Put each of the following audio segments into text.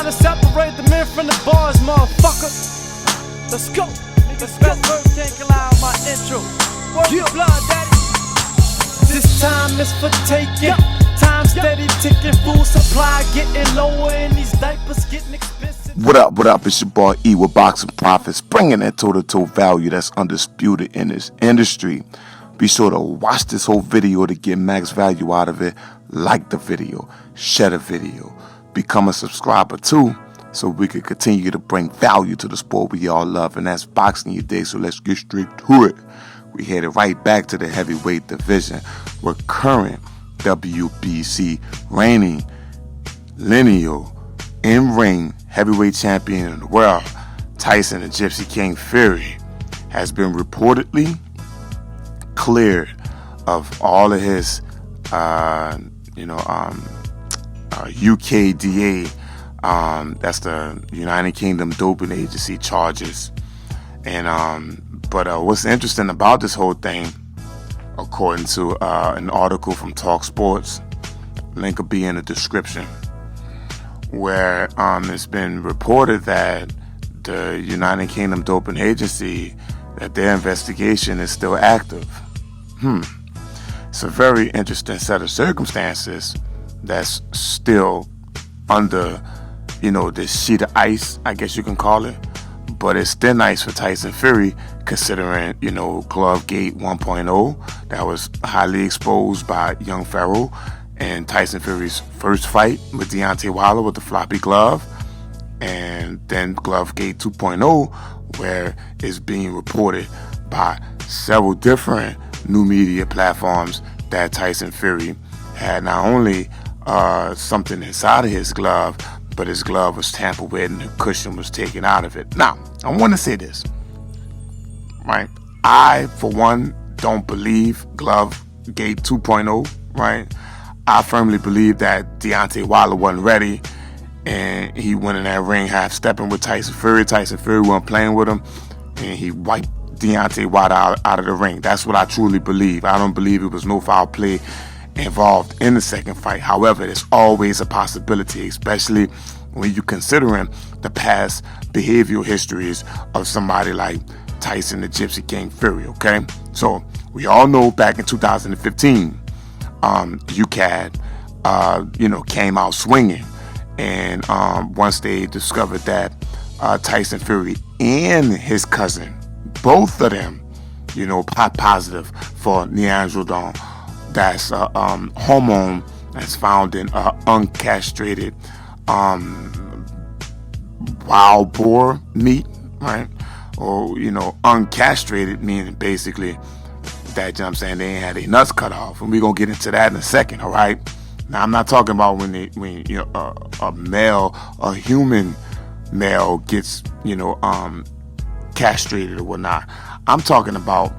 to separate the men from the bars, motherfucker. Let's go. Niggas best verse can't allow my intro. Word your blood, daddy. This time is for taking. Time steady ticking, food supply getting lower, and these diapers getting expensive. What up? It's your boy E with BoxingProfits, bringing that toe-to-toe value that's undisputed in this industry. Be sure to watch this whole video to get max value out of it. Like the video, share the video, become a subscriber too, so we can continue to bring value to the sport we all love, and that's boxing your day. So let's get straight to it. We headed right back to the heavyweight division with current WBC reigning LINEAL in-ring heavyweight champion in the world, Tyson the Gypsy King Fury, has been reportedly cleared of all of his UKAD, that's the United Kingdom Doping Agency charges. And but what's interesting about this whole thing, according to an article from Talk Sports, link will be in the description, where it's been reported that the United Kingdom Doping Agency, that their investigation is still active. It's a very interesting set of circumstances that's still under, this sheet of ice, I guess you can call it. But it's thin ice for Tyson Fury, considering, Glovegate 1.0 that was highly exposed by Young Pharaoh, and Tyson Fury's first fight with Deontay Wilder with the floppy glove, and then Glovegate 2.0, where it's being reported by several different new media platforms that Tyson Fury had not only something inside of his glove, but his glove was tampered with and the cushion was taken out of it. Now, I want to say this, right? I, for one, don't believe Glovegate 2.0, right? I firmly believe that Deontay Wilder wasn't ready, and he went in that ring half-stepping with Tyson Fury. Tyson Fury wasn't playing with him, and he wiped Deontay Wilder out of the ring. That's what I truly believe. I don't believe it was no foul play involved in the second fight. However, there's always a possibility, especially when you're considering the past behavioral histories of somebody like Tyson the Gypsy King Fury, okay? So we all know back in 2015, UKAD, came out swinging. And once they discovered that Tyson Fury and his cousin, both of them, pop positive for neandrodone. That's a hormone that's found in uncastrated wild boar meat, right? Or, uncastrated, meaning basically that, they ain't had their nuts cut off. And we're going to get into that in a second, all right? Now, I'm not talking about when a human male gets, castrated or whatnot. I'm talking about,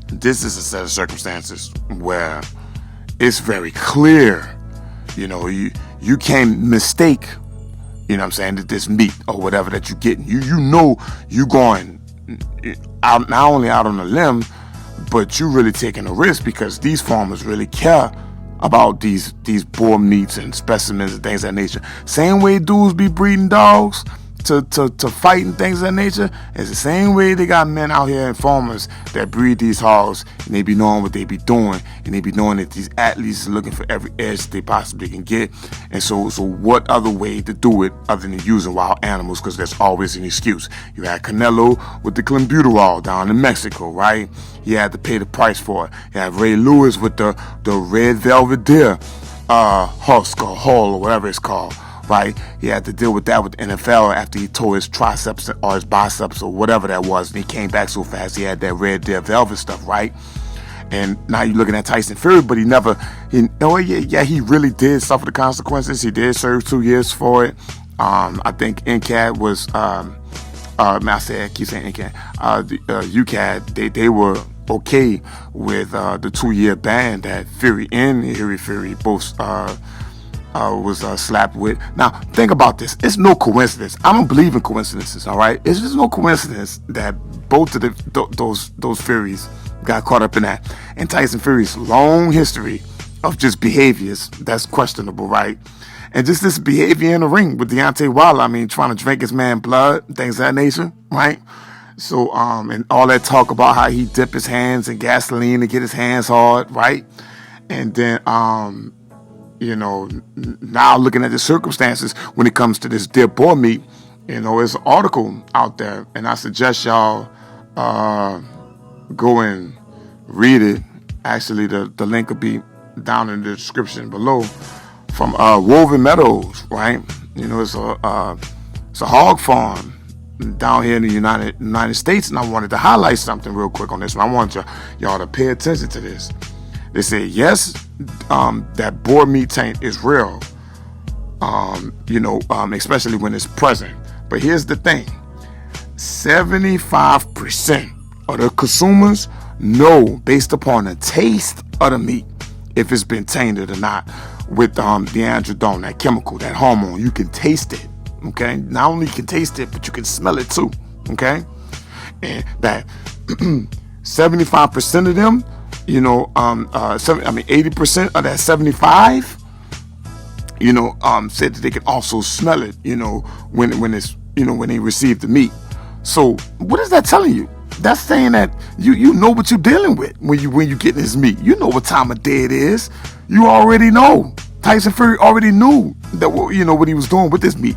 this is a set of circumstances where it's very clear, you can't mistake, that this meat or whatever that you're getting. You going out, not only out on a limb, but you really taking a risk, because these farmers really care about these boar meats and specimens and things of that nature. Same way dudes be breeding dogs to fight and things of that nature, it's the same way they got men out here and farmers that breed these hogs, and they be knowing what they be doing, and they be knowing that these athletes are looking for every edge they possibly can get. And so what other way to do it other than using wild animals? Because there's always an excuse. You had Canelo with the clenbuterol down in Mexico, right? He had to pay the price for it. You had Ray Lewis with the red velvet deer husk or hull or whatever it's called, right? He had to deal with that with the NFL after he tore his triceps or his biceps or whatever that was, and he came back so fast he had that red deer velvet stuff, right? And now you're looking at Tyson Fury, but he really did suffer the consequences. He did serve 2 years for it. I think NCAD was I keep saying NCAD, UKAD, they were okay with the 2-year ban that Fury and Fury both was slapped with. Now, think about this. It's no coincidence. I don't believe in coincidences, all right? It's just no coincidence that both of those Furies got caught up in that. And Tyson Fury's long history of just behaviors that's questionable, right? And just this behavior in the ring with Deontay Wilder, I mean, trying to drink his man blood, things of that nature, right? So, and all that talk about how he dipped his hands in gasoline to get his hands hard, right? And then, you know, now looking at the circumstances when it comes to this dear boar meat, you know, there's an article out there, and I suggest y'all go and read it. Actually, the link will be down in the description below, from Woven Meadows, right? You know, it's a hog farm down here in the United States, and I wanted to highlight something real quick on this one. I want y'all to pay attention to this. They say, yes, that boar meat taint is real, you know, especially when it's present. But here's the thing. 75% of the consumers know, based upon the taste of the meat, if it's been tainted or not with the androdone, that chemical, that hormone. You can taste it, okay? Not only you can taste it, but you can smell it too, okay? And that 75% of them, you know, 80% of that 75, you know, said that they could also smell it, you know, when it's, you know, when they receive the meat. So what is that telling you? That's saying that you know what you're dealing with when you get this meat. You know what time of day it is. You already know. Tyson Fury already knew that, you know, what he was doing with this meat.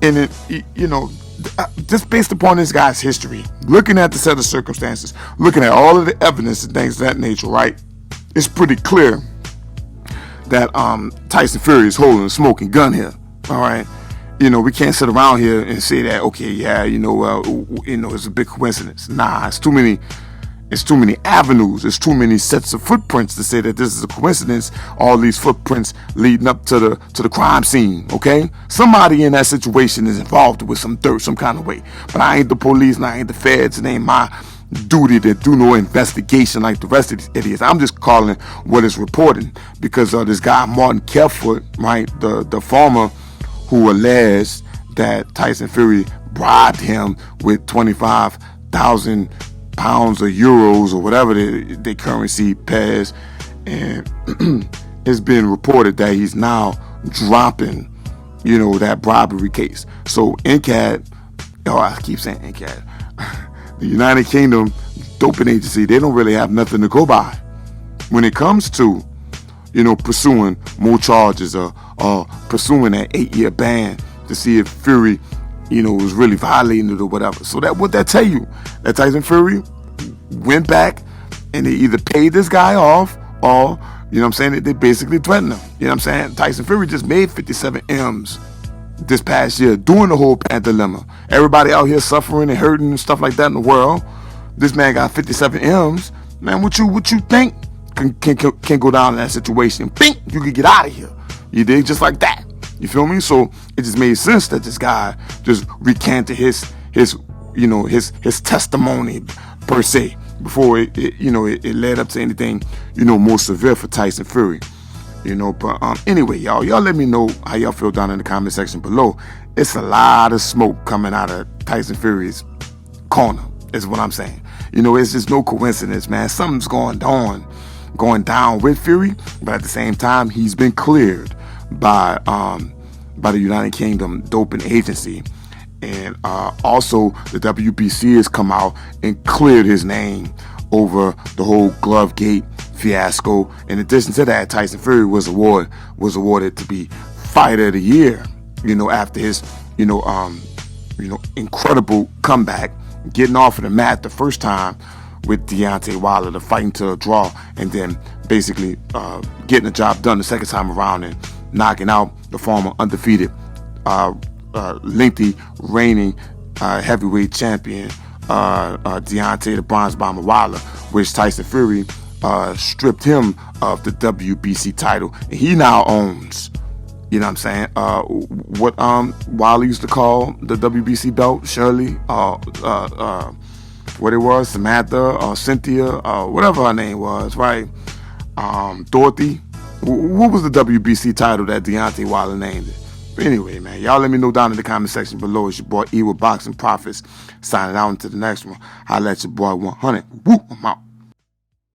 And it, you know, just based upon this guy's history, looking at the set of circumstances, looking at all of the evidence and things of that nature, right? It's pretty clear that Tyson Fury is holding a smoking gun here. All right. You know, we can't sit around here and say that, okay, yeah, you know, it's a big coincidence. Nah, it's too many avenues. It's too many sets of footprints to say that this is a coincidence. All these footprints leading up to the crime scene. Okay, somebody in that situation is involved with some dirt, some kind of way. But I ain't the police, and I ain't the feds. It ain't my duty to do no investigation like the rest of these idiots. I'm just calling what is reporting, because this guy Martin Carefoot, right, the farmer who alleged that Tyson Fury bribed him with 25,000 pounds or euros or whatever the currency pairs, and it's been reported that he's now dropping, you know, that bribery case. So UKAD, I keep saying UKAD, the United Kingdom doping agency, they don't really have nothing to go by when it comes to, you know, pursuing more charges or pursuing that 8-year ban to see if Fury, you know, was really violating it or whatever. So that what that tell you? That Tyson Fury went back and they either paid this guy off, or, you know what I'm saying, they basically threatened him. You know what I'm saying? Tyson Fury just made 57 M's this past year during the whole pandemic. Everybody out here suffering and hurting and stuff like that in the world. This man got 57 M's. Man, what you think can go down in that situation? Think you can get out of here. You dig? Just like that. You feel me? So it just made sense that this guy just recanted his testimony per se before it led up to anything, you know, more severe for Tyson Fury. You know, but anyway, y'all let me know how y'all feel down in the comment section below. It's a lot of smoke coming out of Tyson Fury's corner, is what I'm saying. You know, it's just no coincidence, man. Something's going down with Fury, but at the same time, he's been cleared by the United Kingdom doping agency, and also the WBC has come out and cleared his name over the whole Glovegate fiasco. In addition to that, Tyson Fury was awarded to be Fighter of the Year, you know, after his incredible comeback, getting off of the mat the first time with Deontay Wilder, the fighting to a draw, and then basically getting the job done the second time around and knocking out the former undefeated, lengthy reigning heavyweight champion Deontay the Bronze Bomber Wilder, which Tyson Fury stripped him of the WBC title, and he now owns, you know what I'm saying, what Wilder used to call the WBC belt, Shirley, what it was, Samantha or Cynthia, whatever her name was, right? Dorothy. What was the WBC title that Deontay Wilder named it? But anyway, man, y'all let me know down in the comment section below. It's your boy E with BoxingProfits, signing out into the next one. Holla at your boy 100. Woo, I'm out.